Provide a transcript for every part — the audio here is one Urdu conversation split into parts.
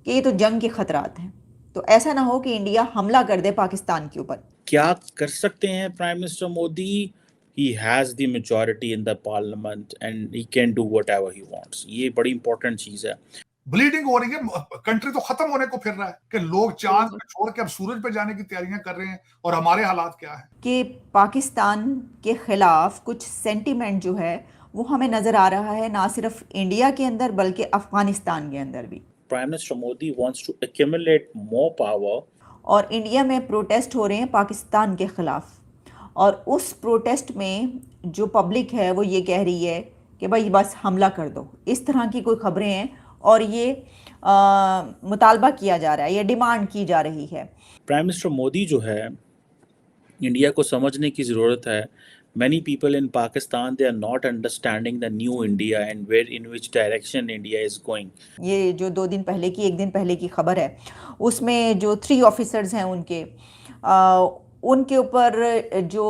کہ یہ تو جنگ کے خطرات ہیں، تو ایسا نہ ہو کہ انڈیا حملہ کر دے پاکستان کے اوپر۔ کیا کر سکتے ہیں prime minister Modi? He has the majority in the parliament and he can do what ever he wants. یہ بڑی امپورٹنٹ چیز ہے. بلیڈنگ ہو رہی ہے، کنٹری تو ختم ہونے کو پھر رہا ہے کہ لوگ چاند پہ چھوڑ کے اب سورج پہ جانے کی تیاریاں کر رہے ہیں، اور ہمارے حالات کیا ہیں کہ پاکستان کے خلاف کچھ سینٹیمنٹ جو ہے وہ ہمیں نظر آ رہا ہے، نہ صرف انڈیا کے اندر بلکہ افغانستان کے اندر بھی. Prime minister Modi wants to accumulate more power. اور انڈیا میں پروٹیسٹ ہو رہے ہیں پاکستان کے خلاف، اور اس پروٹیسٹ میں جو پبلک ہے وہ یہ کہہ رہی ہے کہ بھائی بس حملہ کر دو، اس طرح کی کوئی خبریں ہیں، اور یہ مطالبہ کیا جا رہا ہے، یہ ڈیمانڈ کی جا رہی ہے. پرائم منسٹر مودی جو ہے، انڈیا کو سمجھنے کی ضرورت ہے. Many people in Pakistan, they are not understanding the new India and where in which direction India is going. یہ جو 2 دن پہلے کی 1 دن پہلے کی خبر ہے، اس میں جو 3 آفیسرز ہیں ان کے اوپر جو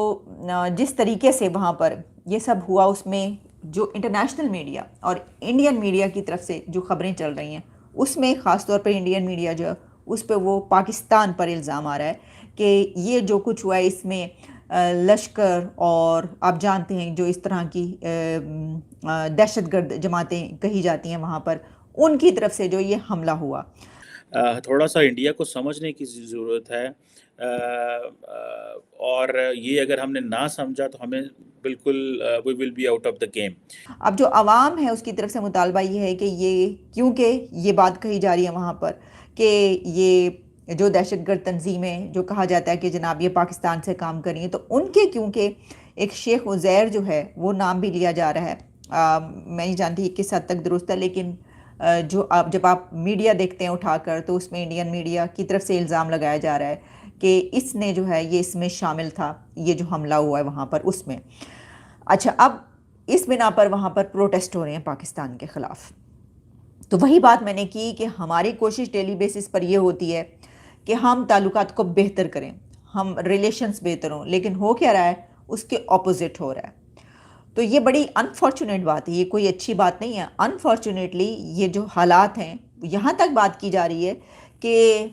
جس طریقے سے وہاں پر یہ سب ہوا، اس میں جو انٹرنیشنل میڈیا اور انڈین میڈیا کی طرف سے جو خبریں چل رہی ہیں، اس میں خاص طور پر انڈین میڈیا جو ہے اس پہ وہ پاکستان پر الزام آ رہا ہے کہ یہ جو کچھ ہوا ہے اس میں لشکر اور آپ جانتے ہیں جو اس طرح کی دہشت گرد جماعتیں کہی جاتی ہیں وہاں پر، ان کی طرف سے جو یہ حملہ ہوا. تھوڑا سا انڈیا کو سمجھنے کی ضرورت ہے، اور یہ اگر ہم نے نہ سمجھا تو ہمیں بالکل we will be out of the game. اب جو عوام ہے اس کی طرف سے مطالبہ یہ ہے کہ یہ کیونکہ یہ بات کہی جا رہی ہے وہاں پر کہ یہ جو دہشت گرد تنظیمیں جو کہا جاتا ہے کہ جناب یہ پاکستان سے کام کر رہی ہیں، تو ان کے کیونکہ ایک شیخ عزیر جو ہے وہ نام بھی لیا جا رہا ہے، میں نہیں جانتی کس حد تک درست ہے، لیکن جو جب آپ میڈیا دیکھتے ہیں اٹھا کر تو اس میں انڈین میڈیا کی طرف سے الزام لگایا جا رہا ہے کہ اس نے جو ہے یہ اس میں شامل تھا، یہ جو حملہ ہوا ہے وہاں پر اس میں. اچھا، اب اس بنا پر وہاں پر پروٹیسٹ ہو رہے ہیں پاکستان کے خلاف. تو وہی بات میں نے کی کہ ہماری کوشش ڈیلی بیسس پر یہ ہوتی ہے کہ ہم تعلقات کو بہتر کریں، ہم ریلیشنز بہتر ہوں، لیکن ہو کیا رہا ہے اس کے اپوزٹ ہو رہا ہے. تو یہ بڑی انفارچونیٹ بات ہے، یہ کوئی اچھی بات نہیں ہے. انفارچونیٹلی یہ جو حالات ہیں، یہاں تک بات کی جا رہی ہے کہ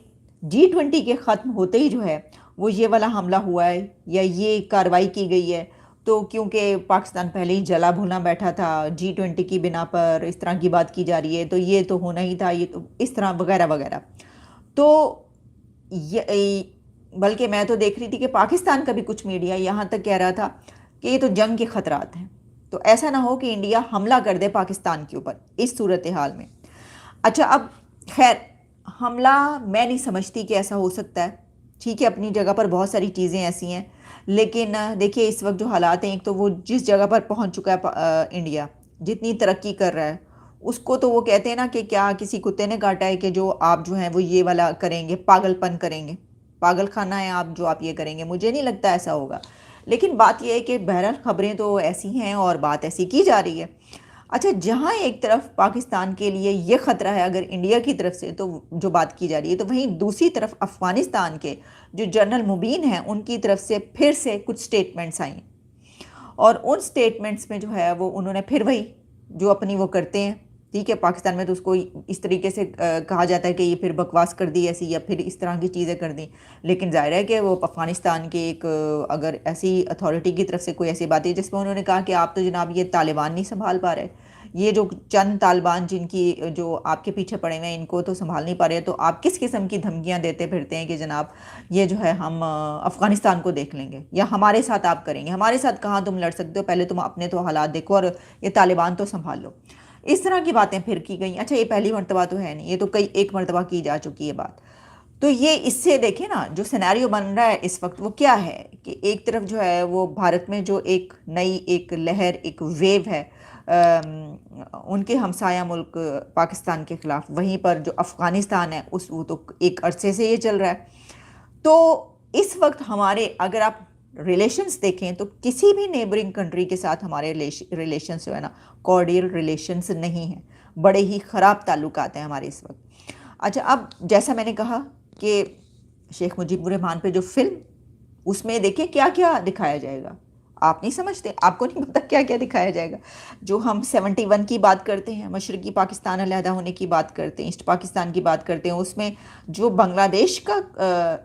G20 کے ختم ہوتے ہی جو ہے وہ یہ والا حملہ ہوا ہے یا یہ کارروائی کی گئی ہے. تو کیونکہ پاکستان پہلے ہی جلا بھونا بیٹھا تھا G20 کی بنا پر، اس طرح کی بات کی جا رہی ہے، تو یہ تو ہونا ہی تھا، یہ تو اس طرح وغیرہ وغیرہ. تو بلکہ میں تو دیکھ رہی تھی کہ پاکستان کا بھی کچھ میڈیا یہاں تک کہہ رہا تھا کہ یہ تو جنگ کے خطرات ہیں، تو ایسا نہ ہو کہ انڈیا حملہ کر دے پاکستان کے اوپر اس صورتحال میں. اچھا، اب خیر حملہ میں نہیں سمجھتی کہ ایسا ہو سکتا ہے، ٹھیک ہے اپنی جگہ پر بہت ساری چیزیں ایسی ہیں، لیکن دیکھیے اس وقت جو حالات ہیں، ایک تو وہ جس جگہ پر پہنچ چکا ہے انڈیا، جتنی ترقی کر رہا ہے، اس کو تو وہ کہتے ہیں نا کہ کیا کسی کتے نے کاٹا ہے کہ جو آپ جو ہیں وہ یہ والا کریں گے، پاگل پن کریں گے، پاگل خانہ ہے آپ جو آپ یہ کریں گے. مجھے نہیں لگتا ایسا ہوگا، لیکن بات یہ ہے کہ بہرحال خبریں تو ایسی ہیں اور بات ایسی کی جا رہی ہے. اچھا، جہاں ایک طرف پاکستان کے لیے یہ خطرہ ہے اگر انڈیا کی طرف سے تو جو بات کی جا رہی ہے، تو وہیں دوسری طرف افغانستان کے جو جنرل مبین ہیں ان کی طرف سے پھر سے کچھ سٹیٹمنٹس آئیں، اور ان سٹیٹمنٹس میں جو ہے وہ انہوں نے پھر وہی جو اپنی وہ کرتے ہیں. ٹھیک ہے، پاکستان میں تو اس کو اس طریقے سے کہا جاتا ہے کہ یہ پھر بکواس کر دی ایسی، یا پھر اس طرح کی چیزیں کر دیں، لیکن ظاہر ہے کہ وہ افغانستان کے ایک اگر ایسی اتھارٹی کی طرف سے کوئی ایسی بات ہے جس میں انہوں نے کہا کہ آپ تو جناب یہ طالبان نہیں سنبھال پا رہے، یہ جو چند طالبان جن کی جو آپ کے پیچھے پڑے ہوئے ہیں ان کو تو سنبھال نہیں پا رہے، تو آپ کس قسم کی دھمکیاں دیتے پھرتے ہیں کہ جناب یہ جو ہے ہم افغانستان کو دیکھ لیں گے یا ہمارے ساتھ آپ کریں گے، ہمارے ساتھ کہاں تم لڑ سکتے ہو، پہلے تم اپنے تو حالات دیکھو اور یہ طالبان تو سنبھال لو. اس طرح کی باتیں پھر کی گئیں. اچھا، یہ پہلی مرتبہ تو ہے نہیں، یہ تو ایک مرتبہ کی جا چکی ہے بات. تو یہ اس سے دیکھیں نا جو سینیریو بن رہا ہے اس وقت وہ کیا ہے کہ ایک طرف جو ہے وہ بھارت میں جو ایک نئی ایک لہر ایک ویو ہے ان کے ہمسایہ ملک پاکستان کے خلاف، وہیں پر جو افغانستان ہے وہ تو ایک عرصے سے یہ چل رہا ہے. تو اس وقت ہمارے اگر آپ ریلیشنز دیکھیں تو کسی بھی نیبرنگ کنٹری کے ساتھ ہمارے ریلیشنز جو ہے نا کارڈیل ریلیشنز نہیں ہیں، بڑے ہی خراب تعلقات ہیں ہمارے اس وقت. اچھا، اب جیسا میں نے کہا کہ شیخ مجیب الرحمان پہ جو فلم، اس میں دیکھیں کیا کیا دکھایا جائے گا، آپ نہیں سمجھتے؟ آپ کو نہیں پتا کیا کیا دکھایا جائے گا؟ جو ہم 71 کی بات کرتے ہیں، مشرقی پاکستان علیحدہ ہونے کی بات کرتے ہیں، ایسٹ پاکستان کی بات کرتے ہیں، اس میں جو بنگلہ دیش کا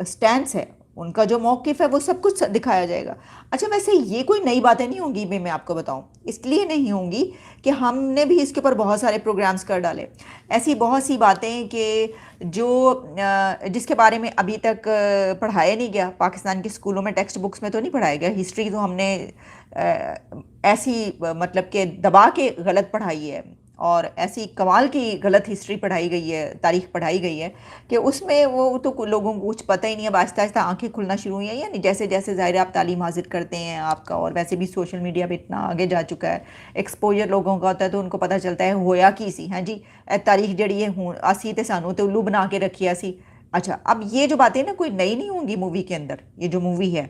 سٹینس ہے، ان کا جو موقف ہے، وہ سب کچھ دکھایا جائے گا۔ اچھا ویسے یہ کوئی نئی باتیں نہیں ہوں گی، میں آپ کو بتاؤں اس لیے نہیں ہوں گی کہ ہم نے بھی اس کے اوپر بہت سارے پروگرامز کر ڈالے، ایسی بہت سی باتیں کہ جو جس کے بارے میں ابھی تک پڑھایا نہیں گیا، پاکستان کے اسکولوں میں ٹیکسٹ بکس میں تو نہیں پڑھایا گیا۔ ہسٹری تو ہم نے ایسی مطلب کہ دبا کے غلط پڑھائی ہے، اور ایسی کمال کی غلط ہسٹری پڑھائی گئی ہے، تاریخ پڑھائی گئی ہے کہ اس میں وہ تو لوگوں کو کچھ پتہ ہی نہیں ہے۔ اب آہستہ آہستہ آنکھیں کھلنا شروع ہوئی ہیں، یعنی جیسے جیسے ظاہر آپ تعلیم حاصل کرتے ہیں آپ کا، اور ویسے بھی سوشل میڈیا پہ اتنا آگے جا چکا ہے، ایکسپوجر لوگوں کا ہوتا ہے تو ان کو پتہ چلتا ہے ہویا کی سی، ہاں جی تاریخ جڑی ہے اسی تے سانو تے الو بنا کے رکھی اسی۔ اچھا اب یہ جو باتیں نا کوئی نئی نہیں ہوں گی مووی کے اندر، یہ جو مووی ہے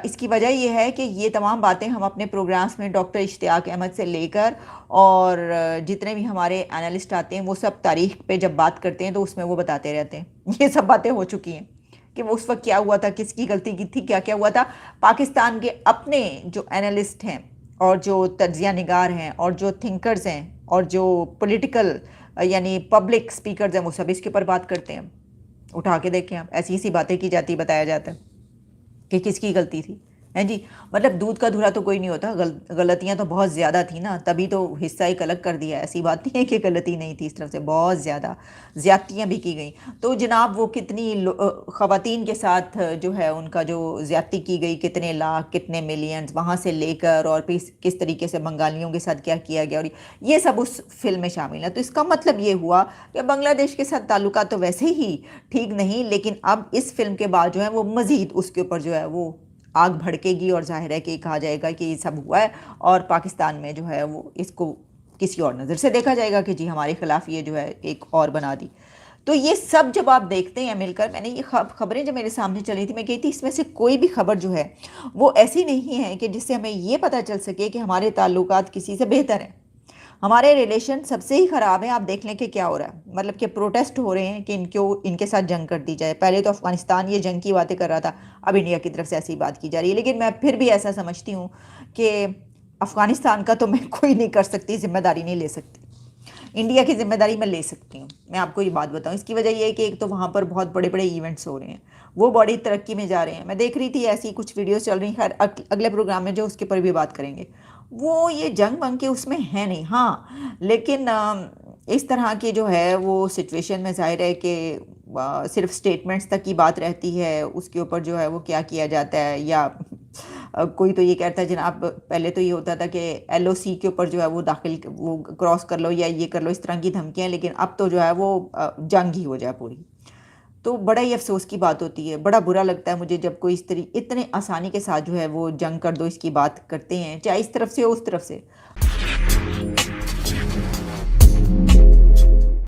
اس کی وجہ یہ ہے کہ یہ تمام باتیں ہم اپنے پروگرامز میں ڈاکٹر اشتیاق احمد سے لے کر، اور جتنے بھی ہمارے انالسٹ آتے ہیں وہ سب تاریخ پہ جب بات کرتے ہیں تو اس میں وہ بتاتے رہتے ہیں، یہ سب باتیں ہو چکی ہیں کہ وہ اس وقت کیا ہوا تھا، کس کی غلطی کی تھی، کیا کیا ہوا تھا۔ پاکستان کے اپنے جو انالسٹ ہیں اور جو تجزیہ نگار ہیں اور جو تھنکرز ہیں اور جو پولیٹیکل یعنی پبلک سپیکرز ہیں، وہ سب اس کے اوپر بات کرتے ہیں۔ اٹھا کے دیکھیں آپ، ایسی ایسی باتیں کی جاتی، بتایا جاتا ہے کہ کس کی غلطی تھی، ہیں جی مطلب دودھ کا دھلا تو کوئی نہیں ہوتا، غلطیاں تو بہت زیادہ تھیں نا، تبھی تو حصہ ایک الگ کر دیا۔ ایسی بات نہیں ہے کہ غلطی نہیں تھی، اس طرف سے بہت زیادہ زیادتیاں بھی کی گئیں۔ تو جناب وہ کتنی خواتین کے ساتھ جو ہے ان کا جو زیادتی کی گئی، کتنے لاکھ کتنے ملینز وہاں سے لے کر، اور پھر کس طریقے سے بنگالیوں کے ساتھ کیا کیا گیا، اور یہ سب اس فلم میں شامل ہے۔ تو اس کا مطلب یہ ہوا کہ بنگلہ دیش کے ساتھ تعلقات تو ویسے ہی ٹھیک نہیں، لیکن اب اس فلم کے بعد جو ہے وہ مزید اس کے اوپر جو ہے وہ آگ بھڑکے گی، اور ظاہر ہے کہ کہا جائے گا کہ یہ سب ہوا ہے، اور پاکستان میں جو ہے وہ اس کو کسی اور نظر سے دیکھا جائے گا کہ جی ہمارے خلاف یہ جو ہے ایک اور بنا دی۔ تو یہ سب جب آپ دیکھتے ہیں مل کر، میں نے یہ خبریں جب میرے سامنے چلی تھی میں کہتی اس میں سے کوئی بھی خبر جو ہے وہ ایسی نہیں ہے کہ جس سے ہمیں یہ پتہ چل سکے کہ ہمارے تعلقات کسی سے بہتر ہیں۔ ہمارے ریلیشن سب سے ہی خراب ہیں۔ آپ دیکھ لیں کہ کیا ہو رہا ہے، مطلب کہ پروٹیسٹ ہو رہے ہیں کہ ان کے ساتھ جنگ کر دی جائے۔ پہلے تو افغانستان یہ جنگ کی باتیں کر رہا تھا، اب انڈیا کی طرف سے ایسی بات کی جا رہی ہے، لیکن میں پھر بھی ایسا سمجھتی ہوں کہ افغانستان کا تو میں کوئی نہیں کر سکتی، ذمہ داری نہیں لے سکتی۔ انڈیا کی ذمہ داری میں لے سکتی ہوں۔ میں آپ کو یہ بات بتاؤں، اس کی وجہ یہ ہے کہ ایک تو وہاں پر بہت بڑے بڑے ایونٹس ہو رہے ہیں، وہ بڑی ترقی میں جا رہے ہیں۔ میں دیکھ رہی تھی ایسی کچھ ویڈیوز چل رہی ہیں، خیر اگلے پروگرام میں جو اس کے پر بھی بات کریں گے، وہ یہ جنگ بن کے اس میں ہے نہیں، ہاں لیکن اس طرح کی جو ہے وہ سچویشن میں ظاہر ہے کہ صرف سٹیٹمنٹس تک کی بات رہتی ہے، اس کے اوپر جو ہے وہ کیا کیا جاتا ہے، یا کوئی تو یہ کہتا ہے جناب پہلے تو یہ ہوتا تھا کہ ایل او سی کے اوپر جو ہے وہ داخل وہ کراس کر لو یا یہ کر لو، اس طرح کی دھمکیاں، لیکن اب تو جو ہے وہ جنگ ہی ہو جائے پوری۔ تو بڑا ہی افسوس کی بات ہوتی ہے، بڑا برا لگتا ہے مجھے جب کوئی اس طرح اتنے آسانی کے ساتھ جو ہے وہ جنگ کر دو اس کی بات کرتے ہیں، چاہے اس طرف سے ہو اس طرف سے۔